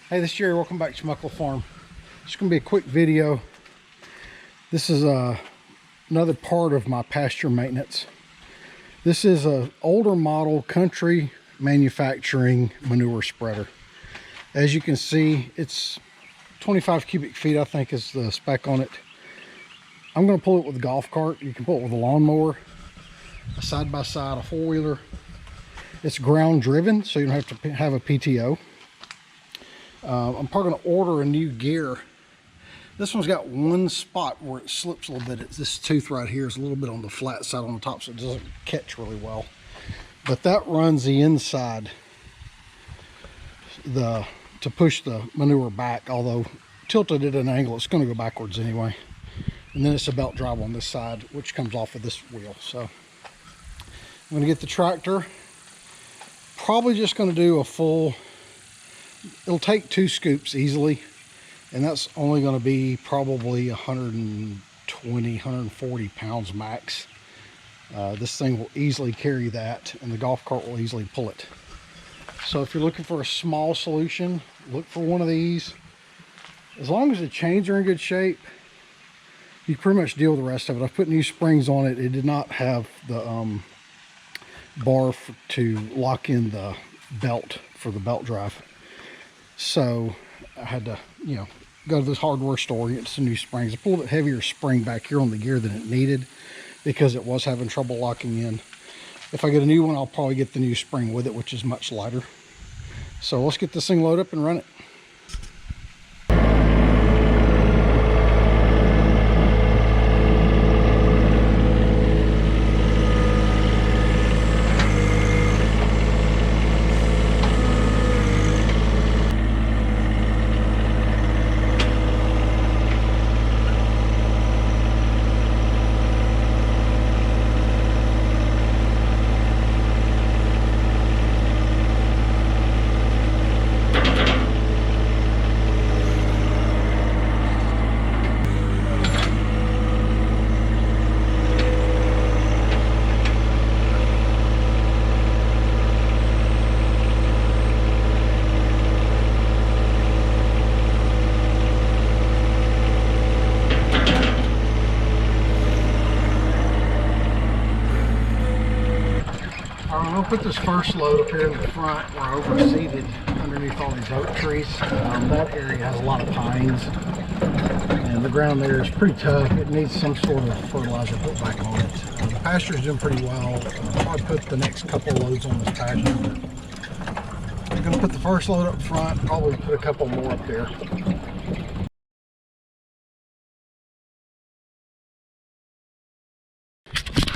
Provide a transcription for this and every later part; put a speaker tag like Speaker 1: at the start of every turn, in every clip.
Speaker 1: Hey, this is Jerry. Welcome back to Muckle Farm. It's going to be a quick video. This is another part of my pasture maintenance. This is an older model Country Manufacturing manure spreader. As you can see, it's 25 cubic feet, I think is the spec on it. I'm going to pull it with a golf cart. You can pull it with a lawnmower, a side-by-side, a four-wheeler. It's ground driven, so you don't have to have a PTO. I'm probably going to order a new gear. This one's got one spot where it slips a little bit. It's this tooth right here is a little bit on the flat side on the top, so it doesn't catch really well. But that runs the inside to push the manure back, although tilted at an angle, it's going to go backwards anyway. And then it's a belt drive on this side, which comes off of this wheel. So I'm going to get the tractor. Probably just going to do a full... It'll take 2 scoops easily, and that's only going to be probably 120, 140 pounds max. This thing will easily carry that, and the golf cart will easily pull it. So if you're looking for a small solution, look for one of these. As long as the chains are in good shape, you can pretty much deal with the rest of it. I've put new springs on it. It did not have the bar to lock in the belt for the belt drive. So I had to, go to this hardware store, get some new springs. I pulled a heavier spring back here on the gear than it needed because it was having trouble locking in. If I get a new one, I'll probably get the new spring with it, which is much lighter. So let's get this thing loaded up and run it. I'm going to put this first load up here in the front where I overseeded underneath all these oak trees. That area has a lot of pines, and the ground there is pretty tough. It needs some sort of fertilizer put back on it. The pasture's doing pretty well. I'll put the next couple loads on this pasture. I'm going to put the first load up front, probably put a couple more up there.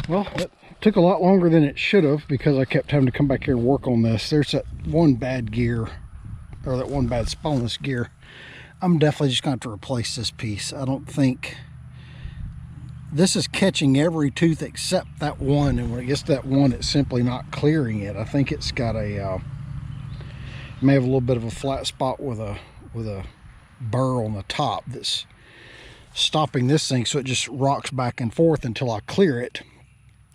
Speaker 1: Well, it took a lot longer than it should have because I kept having to come back here and work on this. There's that one bad gear, or that one bad spot on this gear. I'm definitely just going to have to replace this piece. I don't think... This is catching every tooth except that one, and when it gets to that one, it's simply not clearing it. I think it's got a... may have a little bit of a flat spot with a burr on the top that's stopping this thing, so it just rocks back and forth until I clear it.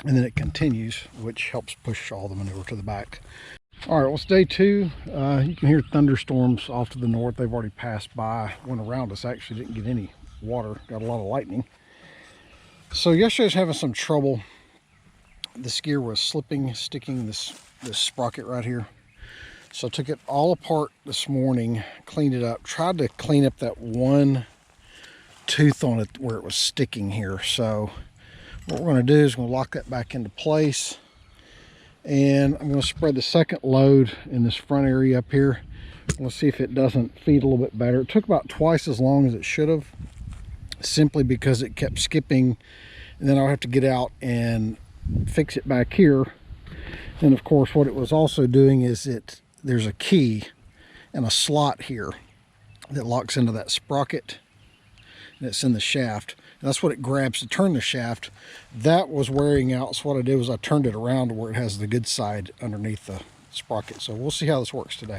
Speaker 1: And then it continues, which helps push all the manure to the back. All right, well, it's day 2. You can hear thunderstorms off to the north. They've already passed by. One around us actually didn't get any water. Got a lot of lightning. So yesterday I was having some trouble. This gear was slipping, sticking this sprocket right here. So I took it all apart this morning, cleaned it up, tried to clean up that one tooth on it where it was sticking here. So what we're going to do is we're going to lock that back into place, and I'm going to spread the second load in this front area up here. Let's see if it doesn't feed a little bit better. It took about twice as long as it should have, simply because it kept skipping, and then I'll have to get out and fix it back here. And of course what it was also doing is there's a key and a slot here that locks into that sprocket, and it's in the shaft. That's what it grabs to turn the shaft. That was wearing out, so what I did was I turned it around to where it has the good side underneath the sprocket. So we'll see how this works today.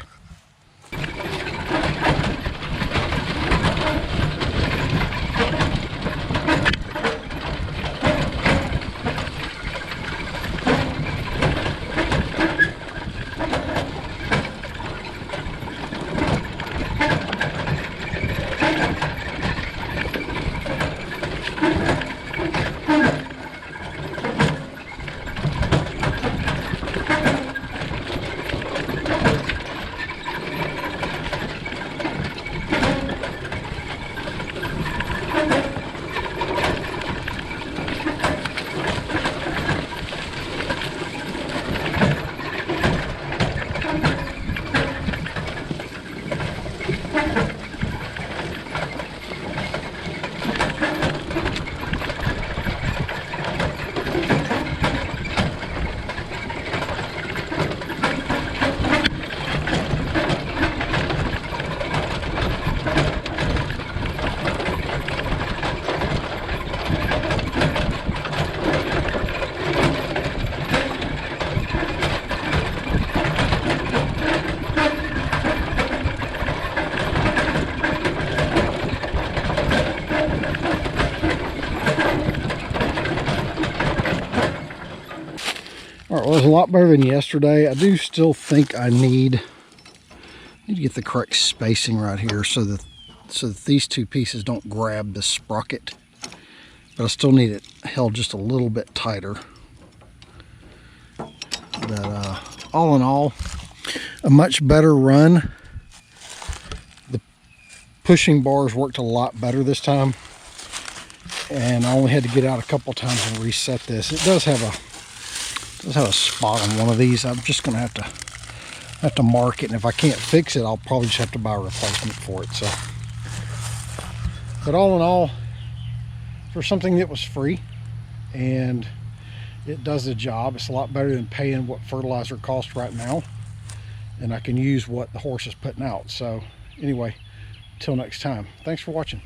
Speaker 1: lot better than yesterday. I do still think I need to get the correct spacing right here so that these two pieces don't grab the sprocket. But I still need it held just a little bit tighter. But all in all, a much better run. The pushing bars worked a lot better this time, and I only had to get out a couple times and reset this. It does have a spot on one of these. I'm just gonna have to mark it, and if I can't fix it, I'll probably just have to buy a replacement for it. So, but all in all, for something that was free and it does the job, it's a lot better than paying what fertilizer costs right now, and I can use what the horse is putting out. So anyway, until next time, thanks for watching.